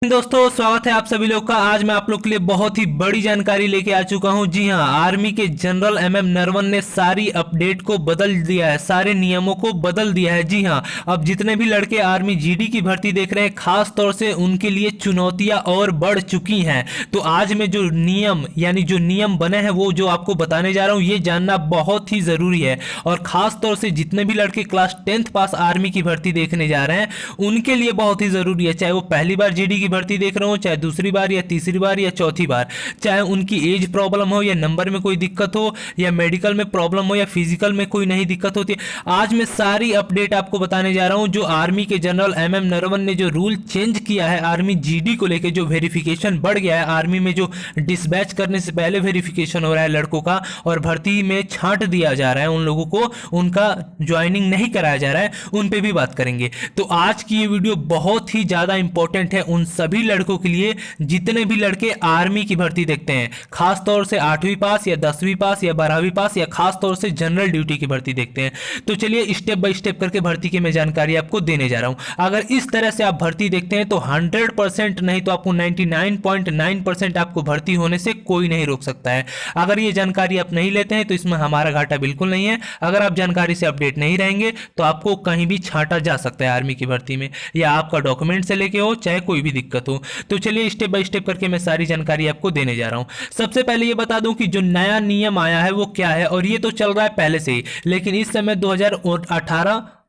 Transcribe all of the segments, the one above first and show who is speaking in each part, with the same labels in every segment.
Speaker 1: दोस्तों, स्वागत है आप सभी लोग का। आज मैं आप लोग के लिए बहुत ही बड़ी जानकारी लेके आ चुका हूं। जी हां, आर्मी के जनरल एमएम नरवण ने सारी अपडेट को बदल दिया है, सारे नियमों को बदल दिया है। जी हां, अब जितने भी लड़के आर्मी जीडी की भर्ती देख रहे हैं, खास तौर से उनके लिए चुनौतियां और बढ़ चुकी हैं। तो आज में जो नियम बने हैं वो जो आपको बताने जा रहा हूं, ये जानना बहुत ही ज़रूरी है। और ख़ास तौर से जितने भी लड़के क्लास 10th पास आर्मी की भर्ती देखने जा रहे हैं, उनके लिए बहुत ही ज़रूरी है। चाहे वो पहली बार जीडी की भर्ती देख रहे हो, चाहे दूसरी बार या तीसरी बार या चौथी बार, चाहे उनकी एज प्रॉब्लम हो या नंबर में कोई दिक्कत हो या मेडिकल में प्रॉब्लम हो या फिजिकल में कोई नहीं दिक्कत होती है, आज मैं सारी अपडेट आपको बताने जा रहा हूं। जो आर्मी के जनरल एमएम नरवण ने जो रूल चेंज किया है आर्मी जीडी को लेकर, जो वेरिफिकेशन बढ़ गया है आर्मी में, जो डिस्पैच करने से पहले वेरिफिकेशन हो रहा है लड़कों का और भर्ती में छांट दिया जा रहा है उन लोगों को, उनका ज्वाइनिंग नहीं कराया जा रहा है, उन पे भी बात करेंगे। तो आज की ये वीडियो बहुत ही ज़्यादा इंपॉर्टेंट है उन सभी लड़कों के लिए जितने भी लड़के आर्मी की भर्ती देखते हैं, खास तौर से 8वीं पास या 10वीं पास या 12वीं पास या खास तौर से जनरल ड्यूटी की भर्ती देखते हैं। तो चलिए स्टेप बाय स्टेप करके भर्ती की मैं जानकारी आपको देने जा रहा हूं। अगर इस तरह से आप भर्ती देखते हैं तो 100% नहीं तो आपको 99.9% आपको भर्ती होने से कोई नहीं रोक सकता है। अगर ये जानकारी आप नहीं लेते हैं तो इसमें हमारा घाटा बिल्कुल नहीं है। अगर आप जानकारी से अपडेट नहीं रहेंगे तो आपको कहीं भी छांटा जा सकता है आर्मी की भर्ती में, या आपका डॉक्यूमेंट से लेके हो चाहे कोई भी दिक्कत हो। तो चलिए स्टेप बाय स्टेप करके मैं सारी जानकारी आपको देने जा रहा हूं। सबसे पहले ये बता दूं कि जो नया नियम आया है वो क्या है, और ये तो चल रहा है पहले से ही, लेकिन इस समय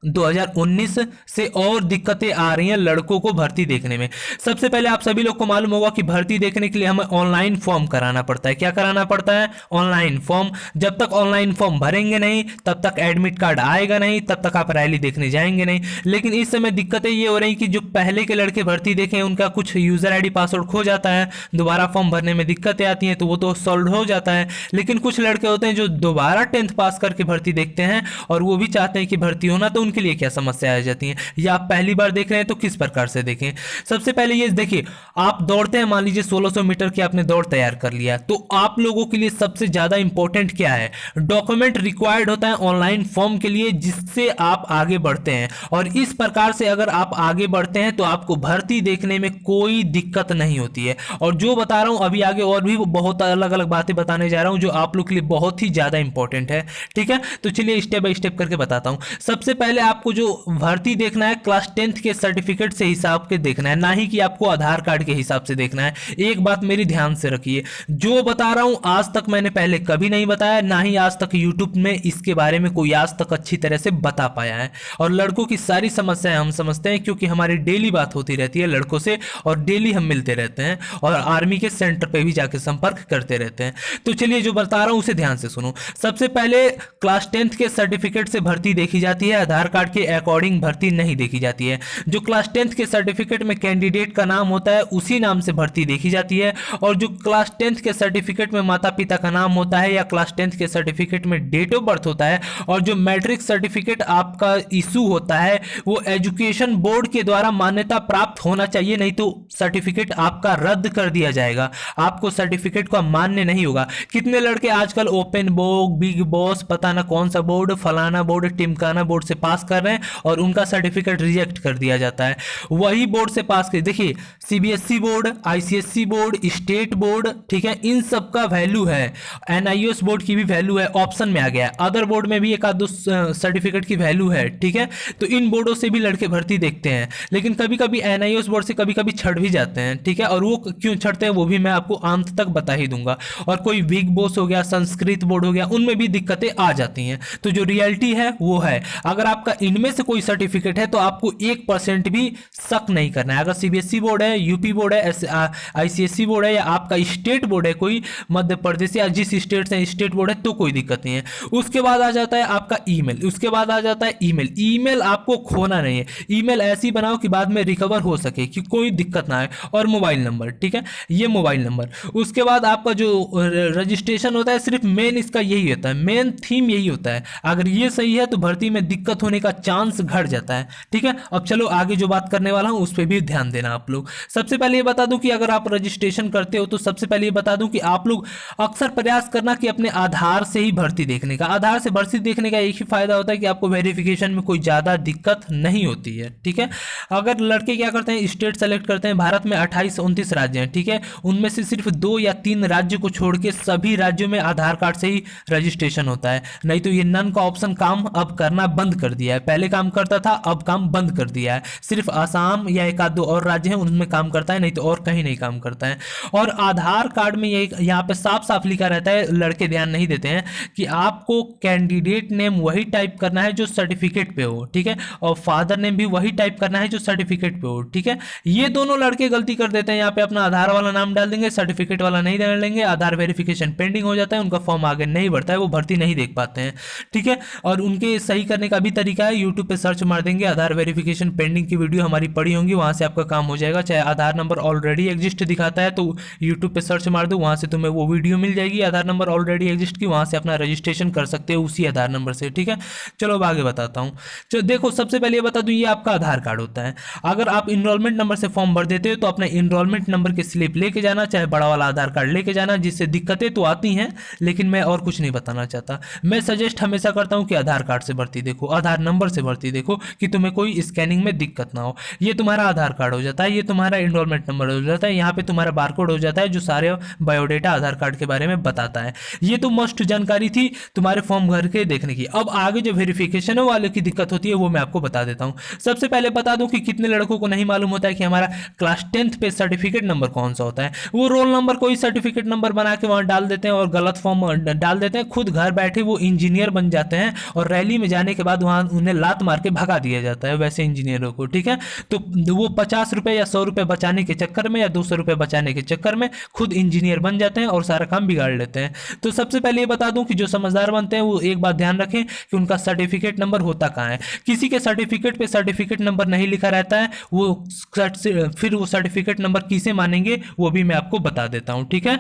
Speaker 1: 2019 से और दिक्कतें आ रही हैं लड़कों को भर्ती देखने में। सबसे पहले आप सभी लोग को मालूम होगा कि भर्ती देखने के लिए हमें ऑनलाइन फॉर्म कराना पड़ता है। क्या कराना पड़ता है? Online form. जब तक ऑनलाइन फॉर्म भरेंगे नहीं तब तक एडमिट कार्ड आएगा नहीं, तब तक आप रैली देखने जाएंगे नहीं। लेकिन इस समय दिक्कतें ये हो रही कि जो पहले के लड़के भर्ती देखें उनका कुछ यूजर आईडी पासवर्ड खो जाता है, दोबारा फॉर्म भरने में दिक्कतें आती हैं, तो वो तो सॉल्व हो जाता है। लेकिन कुछ लड़के होते हैं जो दोबारा 10th पास करके भर्ती देखते हैं और वो भी चाहते हैं कि भर्ती होना, तो उनके लिए क्या समस्या आ जाती है, या आप पहली बार देख रहे हैं तो किस प्रकार से देखें। सबसे पहले ये देखिए, आप दौड़ते हैं, मान लीजिए 1600 मीटर की आपने दौड़ तैयार कर लिया, तो आप लोगों के लिए सबसे ज्यादा इंपॉर्टेंट क्या है? डॉक्यूमेंट रिक्वायर्ड होता है ऑनलाइन फॉर्म के लिए, जिससे आप आगे बढ़ते हैं। और इस प्रकार से अगर आप आगे बढ़ते हैं तो आपको भर्ती देखने में कोई दिक्कत नहीं होती है। और जो बता रहा हूं अभी आगे और भी बहुत अलग अलग बातें बताने जा रहा हूं जो आप लोग के लिए बहुत ही ज्यादा इंपॉर्टेंट है। ठीक है, तो चलिए स्टेप बाय स्टेप करके बताता हूं। सबसे पहले आपको जो भर्ती देखना है क्लास 10th के सर्टिफिकेट से हिसाब के देखना है, ना ही कि आपको आधार कार्ड के हिसाब से देखना है। एक बात मेरी ध्यान से रखिए, जो बता रहा हूं आज तक मैंने पहले कभी नहीं बताया, ना ही आज तक यूट्यूब में इसके बारे में कोई आज तक अच्छी तरह से बता पाया है। और लड़कों की सारी समस्याएं हम समझते हैं, क्योंकि हमारी डेली बात होती रहती है लड़कों से और डेली हम मिलते रहते हैं और आर्मी के सेंटर पे भी जाके संपर्क करते रहते हैं। तो चलिए जो बता रहा हूं उसे ध्यान से सुनो। सबसे पहले क्लास 10th के सर्टिफिकेट से भर्ती देखी जाती है, आधार कार्ड के अकॉर्डिंग भर्ती नहीं देखी जाती है। जो क्लास 10th के सर्टिफिकेट में कैंडिडेट का नाम होता है उसी नाम से भर्ती देखी जाती है। और जो क्लास 10th के सर्टिफिकेट में माता पिता का नाम होता है या क्लास 10th के सर्टिफिकेट में डेट ऑफ बर्थ होता है, और जो मैट्रिक सर्टिफिकेट आपका इशू होता है वो एजुकेशन बोर्ड के द्वारा मान्यता प्राप्त होना चाहिए, नहीं तो सर्टिफिकेट आपका रद्द कर दिया जाएगा, आपको सर्टिफिकेट का मान्य नहीं होगा। कितने लड़के आजकल ओपन बोर्ड, बिग बॉस, पता ना कौन सा बोर्ड, फलाना बोर्ड, टिमकाना बोर्ड से पास कर रहे हैं और उनका सर्टिफिकेट रिजेक्ट कर दिया जाता है। वही बोर्ड से पास कर, देखिए CBSE board, ICSE board, state board, ठीक है, इन सब का वैल्यू है। एनआईओएस बोर्ड की भी वैल्यू है, ऑप्शन में आ गया। अदर बोर्ड में भी एक आध दो सर्टिफिकेट की वैल्यू है, ठीक है। तो इन बोर्डों से भी लड़के भर्ती देखते हैं, लेकिन कभी कभी एनआईओएस बोर्ड से कभी कभी छट भी जाते हैं, ठीक है। और वो क्यों छटते हैं वो भी मैं आपको अंत तक बता ही दूंगा। और कोई बिग बॉस हो गया, संस्कृत बोर्ड हो गया, उनमें भी दिक्कतें आ जाती हैं। तो जो रियलिटी है वो है, अगर आपका इनमें से कोई सर्टिफिकेट है तो आपको 1% भी शक नहीं करना है। अगर सीबीएसई बोर्ड है, यूपी बोर्ड है, आईसीएसई बोर्ड है, या आपका स्टेट बोर्ड है कोई मध्य प्रदेश या जिस स्टेट से स्टेट बोर्ड है, तो कोई दिक्कत नहीं है। उसके बाद आ जाता है आपका ईमेल, उसके बाद आ जाता है ईमेल। ईमेल आपको खोना नहीं है, ईमेल ऐसी बनाओ कि बाद में रिकवर हो सके, कि कोई दिक्कत ना आए। और मोबाइल नंबर, ठीक है, ये मोबाइल नंबर। उसके बाद आपका जो रजिस्ट्रेशन होता है, सिर्फ मेन इसका यही होता है, मेन थीम यही होता है। अगर ये सही है तो भर्ती में दिक्कत होने होने का चांस घट जाता है। ठीक है, अब चलो आगे जो बात करने वाला हूं उस पर भी ध्यान देना आप लोग। सबसे पहले ये बता दूं कि अगर आप रजिस्ट्रेशन करते हो तो सबसे पहले ये बता दूं कि आप लोग अक्सर प्रयास करना कि अपने आधार से ही भर्ती देखने का। आधार से भर्ती देखने का एक ही फायदा होता है कि आपको वेरिफिकेशन में कोई ज़्यादा दिक्कत नहीं होती है। ठीक है, अगर लड़के क्या करते हैं, स्टेट सेलेक्ट करते हैं, भारत में 28-29 राज्य हैं। ठीक है, उनमें से सिर्फ 2 या 3 राज्य को छोड़ के सभी राज्यों में आधार कार्ड से ही रजिस्ट्रेशन होता है। नहीं तो ये नन का ऑप्शन काम अब करना बंद कर दिया है। पहले काम करता था, अब काम बंद कर दिया है। सिर्फ आसाम या एक आध दो और राज्य हैं उनमें काम करता है, नहीं तो और कहीं नहीं काम करता है। और आधार कार्ड में ये यहाँ पे साफ साफ लिखा रहता है, लड़के ध्यान नहीं देते हैं, कि आपको कैंडिडेट नेम वही टाइप करना है जो सर्टिफिकेट पे हो। ठीक है, और फादर नेम भी वही टाइप करना है जो सर्टिफिकेट पे हो। ठीक है, ये दोनों लड़के गलती कर देते हैं, यहाँ पे अपना आधार वाला नाम डाल देंगे, सर्टिफिकेट वाला नहीं डाल लेंगे, आधार वेरिफिकेशन पेंडिंग हो जाता है, उनका फॉर्म आगे नहीं बढ़ता है, वो भर्ती नहीं देख पाते हैं। ठीक है, और उनके सही करने का भी तरीका है, यूट्यूब पे सर्च मार देंगे आधार वेरिफिकेशन पेंडिंग की वीडियो हमारी पड़ी होंगी, वहां से आपका काम हो जाएगा। चाहे आधार नंबर ऑलरेडी एग्जिस्ट दिखाता है तो यूट्यूब पे सर्च मार दो, वहां से तुम्हें वो वीडियो मिल जाएगी आधार नंबर ऑलरेडी एग्जिस्ट की, वहां से अपना रजिस्ट्रेशन कर सकते हो उसी आधार नंबर से। ठीक है, चलो अब आगे बताता हूँ। चलो देखो, सबसे पहले ये बता दूं, ये आपका आधार कार्ड होता है। अगर आप इनरोलमेंट नंबर से फॉर्म भर देते हो तो अपना इनरोलमेंट नंबर की स्लिप लेके जाना, चाहे बड़ा वाला आधार कार्ड लेके जाना। जिससे दिक्कतें तो आती हैं, लेकिन मैं और कुछ नहीं बताना चाहता। मैं सजेस्ट हमेशा करता हूं कि आधार कार्ड से भर्ती देखो, आधार नंबर से भर्ती देखो, कि तुम्हें कोई स्कैनिंग में दिक्कत ना हो। ये तुम्हारा आधार कार्ड हो जाता है, ये तुम्हारा इनरोलमेंट नंबर हो जाता है, यहाँ पे तुम्हारा बारकोड हो जाता है जो सारे बायोडेटा आधार कार्ड के बारे में बताता है। ये तो मस्ट जानकारी थी तुम्हारे फॉर्म भर के देखने की। अब आगे जो वेरिफिकेशन वाले की दिक्कत होती है वो मैं आपको बता देता हूँ। सबसे पहले बता दूं कि कितने लड़कों को नहीं मालूम होता है कि हमारा क्लास 10th पे सर्टिफिकेट नंबर कौन सा होता है। वो रोल नंबर कोई सर्टिफिकेट नंबर बना के वहां डाल देते हैं और गलत फॉर्म डाल देते हैं। खुद घर बैठे वो इंजीनियर बन जाते हैं और रैली में जाने के बाद वहां उन्हें लात मार के भगा दिया जाता है वैसे इंजीनियरों को। ठीक है, तो वो 50 रुपए या 100 रुपए बचाने के चक्कर में या 200 रुपए बचाने के चक्कर में खुद इंजीनियर बन जाते हैं और सारा काम बिगाड़ लेते हैं। तो सबसे पहले ये बता दूं कि जो समझदार बनते हैं वो एक बात ध्यान रखें कि उनका सर्टिफिकेट नंबर होता कहाँ है। किसी के सर्टिफिकेट पे सर्टिफिकेट नंबर नहीं लिखा रहता है, वो फिर वो सर्टिफिकेट नंबर किसे मानेंगे वो भी मैं आपको बता देता हूँ। ठीक है,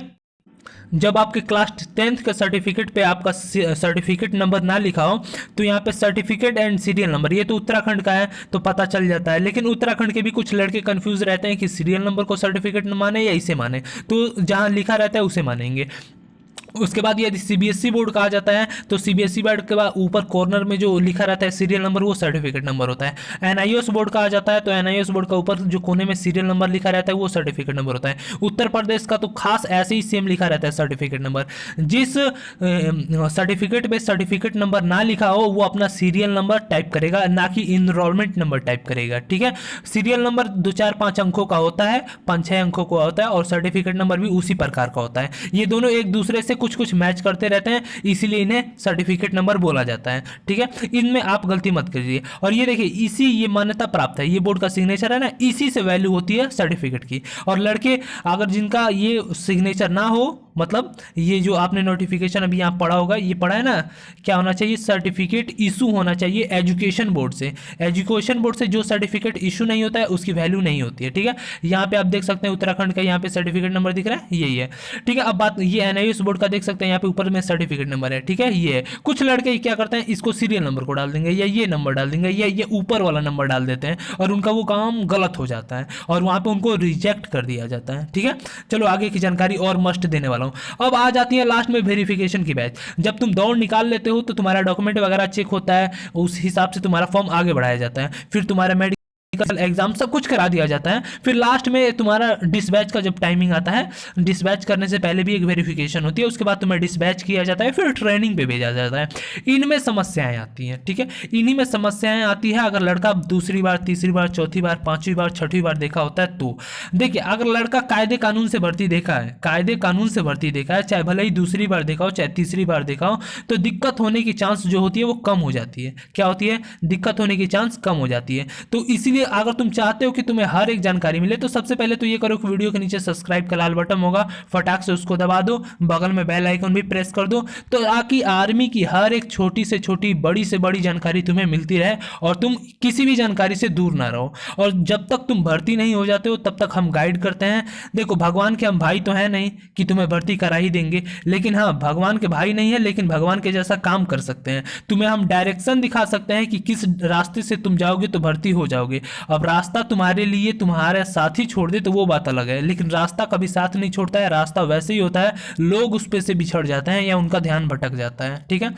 Speaker 1: जब आपके क्लास 10th के सर्टिफिकेट पे आपका सर्टिफिकेट नंबर ना लिखा हो तो यहाँ पे सर्टिफिकेट एंड सीरियल नंबर, ये तो उत्तराखंड का है तो पता चल जाता है। लेकिन उत्तराखंड के भी कुछ लड़के कंफ्यूज रहते हैं कि सीरियल नंबर को सर्टिफिकेट माने या इसे माने, तो जहाँ लिखा रहता है उसे मानेंगे। उसके बाद यदि सीबीएसई बोर्ड कहा जाता है तो सीबीएसई बोर्ड के बाद ऊपर कॉर्नर में जो लिखा रहता है सीरियल नंबर वो सर्टिफिकेट नंबर होता है। एनआईओएस बोर्ड कहा जाता है तो एनआईओएस बोर्ड का ऊपर जो कोने में सीरियल नंबर लिखा रहता है वो सर्टिफिकेट नंबर होता है। उत्तर प्रदेश का तो खास ऐसे ही सेम लिखा रहता है सर्टिफिकेट नंबर। जिस सर्टिफिकेट पे सर्टिफिकेट नंबर ना लिखा हो वो अपना सीरियल नंबर टाइप करेगा, ना कि इनरोलमेंट नंबर टाइप करेगा। ठीक है, सीरियल नंबर 2 4 5 अंकों का होता है, 5 6 अंकों का होता है और सर्टिफिकेट नंबर भी उसी प्रकार का होता है। ये दोनों एक दूसरे से कुछ कुछ मैच करते रहते हैं, इसीलिए इन्हें सर्टिफिकेट नंबर बोला जाता है। ठीक है, इनमें आप गलती मत करिए। और ये देखिए, इसी ये मान्यता प्राप्त है, ये बोर्ड का सिग्नेचर है ना, इसी से वैल्यू होती है सर्टिफिकेट की। और लड़के अगर जिनका ये सिग्नेचर ना हो, मतलब ये जो आपने नोटिफिकेशन अभी यहाँ पढ़ा होगा, ये पढ़ा है ना, क्या होना चाहिए, सर्टिफिकेट इशू होना चाहिए एजुकेशन बोर्ड से। एजुकेशन बोर्ड से जो सर्टिफिकेट इशू नहीं होता है उसकी वैल्यू नहीं होती है। ठीक है, यहाँ पे आप देख सकते हैं उत्तराखंड का यहाँ पे सर्टिफिकेट नंबर दिख रहा है, यही है। ठीक है, अब बात ये एनआईओएस बोर्ड का देख सकते हैं, यहाँ पे ऊपर में सर्टिफिकेट नंबर है। ठीक है, ये है। कुछ लड़के क्या करते हैं, इसको सीरियल नंबर को डाल देंगे या ये नंबर डाल देंगे या ये ऊपर वाला नंबर डाल देते हैं और उनका वो काम गलत हो जाता है और वहाँ पे उनको रिजेक्ट कर दिया जाता है। ठीक है, चलो आगे की जानकारी और मस्ट देने वाला हूँ। अब आ जाती है लास्ट में वेरिफिकेशन की बैच। जब तुम दौड़ निकाल लेते हो तो तुम्हारा डॉक्यूमेंट वगैरह चेक होता है, उस हिसाब से तुम्हारा फॉर्म आगे बढ़ाया जाता है, फिर तुम्हारा मेडिकल एग्जाम सब कुछ करा दिया जाता है। फिर लास्ट में तुम्हारा डिस्पैच का जब टाइमिंग आता है, डिस्पैच करने से पहले भी एक वेरिफिकेशन होती है, उसके बाद तुम्हें डिस्पैच किया जाता है, फिर ट्रेनिंग पे भेजा जाता है। इनमें समस्याएं आती हैं। ठीक है, इन्हीं में समस्याएं आती है अगर लड़का दूसरी बार, तीसरी बार, चौथी बार, 5वीं बार, 6वीं बार देखा होता है तो। देखिए, अगर लड़का कायदे कानून से भर्ती देखा है, कायदे कानून से भर्ती देखा है, चाहे भले ही दूसरी बार देखा हो चाहे तीसरी बार देखा हो, तो दिक्कत होने की चांस जो होती है वो कम हो जाती है। क्या होती है, दिक्कत होने की चांस कम हो जाती है। तो इसीलिए इसलिए अगर तुम चाहते हो कि तुम्हें हर एक जानकारी मिले तो सबसे पहले तो ये करो कि वीडियो के नीचे सब्सक्राइब का लाल बटन होगा, फटाक से उसको दबा दो, बगल में बेल आइकन भी प्रेस कर दो, तो ताकि आर्मी की हर एक छोटी से छोटी, बड़ी से बड़ी जानकारी तुम्हें मिलती रहे और तुम किसी भी जानकारी से दूर ना रहो। और जब तक तुम भर्ती नहीं हो जाते हो तब तक हम गाइड करते हैं। देखो, भगवान के हम भाई तो हैं नहीं कि तुम्हें भर्ती करा ही देंगे, लेकिन हाँ, भगवान के भाई नहीं है लेकिन भगवान के जैसा काम कर सकते हैं। तुम्हें हम डायरेक्शन दिखा सकते हैं कि किस रास्ते से तुम जाओगे तो भर्ती हो जाओगे। अब रास्ता तुम्हारे लिए तुम्हारे साथ ही छोड़ दे तो वो बात अलग है, लेकिन रास्ता कभी साथ नहीं छोड़ता है। रास्ता वैसे ही होता है, लोग उस पे से बिछड़ जाते हैं या उनका ध्यान भटक जाता है। ठीक है,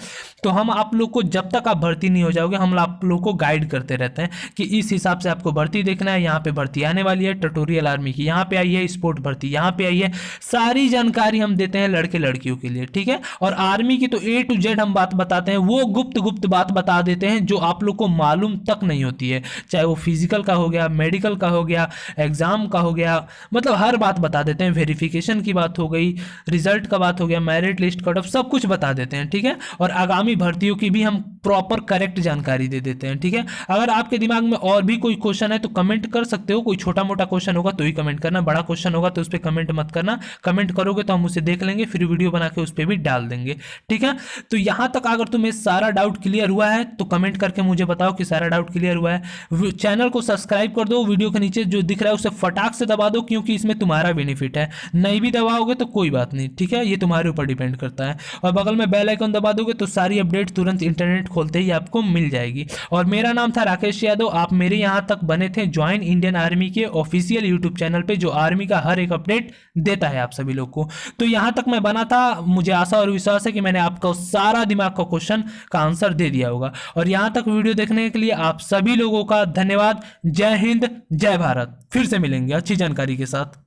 Speaker 1: तो हम आप लोग को जब तक आप भर्ती नहीं हो जाओगे हम आप लोग को गाइड करते रहते हैं कि इस हिसाब से आपको भर्ती देखना है, यहाँ पे भर्ती आने वाली है, ट्यूटोरियल आर्मी की यहाँ पे आई है, स्पोर्ट भर्ती यहाँ पे आई है, सारी जानकारी हम देते हैं लड़के लड़कियों के लिए। ठीक है, और आर्मी की तो A to Z हम बात बताते हैं, वो गुप्त गुप्त बात बता देते हैं जो आप लोग को मालूम तक नहीं होती है, चाहे वो फिजिकल का हो गया, मेडिकल का हो गया, एग्जाम का हो गया, मतलब हर बात बता देते हैं। वेरिफिकेशन की बात हो गई, रिजल्ट का बात हो गया, मेरिट लिस्ट, कट ऑफ, सब कुछ बता देते हैं। ठीक है, और आगामी भर्तियों की भी हम प्रॉपर करेक्ट जानकारी दे देते हैं। ठीक है, अगर आपके दिमाग में और भी कोई क्वेश्चन है तो कमेंट कर सकते हो। कोई छोटा मोटा क्वेश्चन होगा तो ही कमेंट करना, बड़ा क्वेश्चन होगा तो उस पर कमेंट मत करना। कमेंट करोगे तो हम उसे देख लेंगे, फिर वीडियो बना के उस पर भी डाल देंगे। ठीक है, तो यहां तक अगर तुम्हें सारा डाउट क्लियर हुआ है तो कमेंट करके मुझे बताओ कि सारा डाउट क्लियर हुआ है। चैनल को सब्सक्राइब कर दो, वीडियो के नीचे जो दिख रहा है उसे फटाक से दबा दो, क्योंकि इसमें तुम्हारा बेनिफिट है। नहीं भी दबाओगे तो कोई बात नहीं, ठीक है, ये तुम्हारे ऊपर डिपेंड करता है। और बगल में बेल आइकन दबा दोगे तो सारी अपडेट तुरंत इंटरनेट खोलते ही आपको मिल जाएगी। और मेरा नाम था राकेश यादव, आप मेरे यहाँ तक बने थे ज्वाइन इंडियन आर्मी के ऑफिशियल यूट्यूब चैनल पे, जो आर्मी का हर एक अपडेट देता है आप सभी लोग को। तो यहाँ तक मैं बना था, मुझे आशा और विश्वास है कि मैंने आपको सारा दिमाग का क्वेश्चन का आंसर दे दिया होगा। और यहाँ तक वीडियो देखने के लिए आप सभी लोगों का धन्यवाद। जय हिंद, जय भारत। फिर से मिलेंगे अच्छी जानकारी के साथ।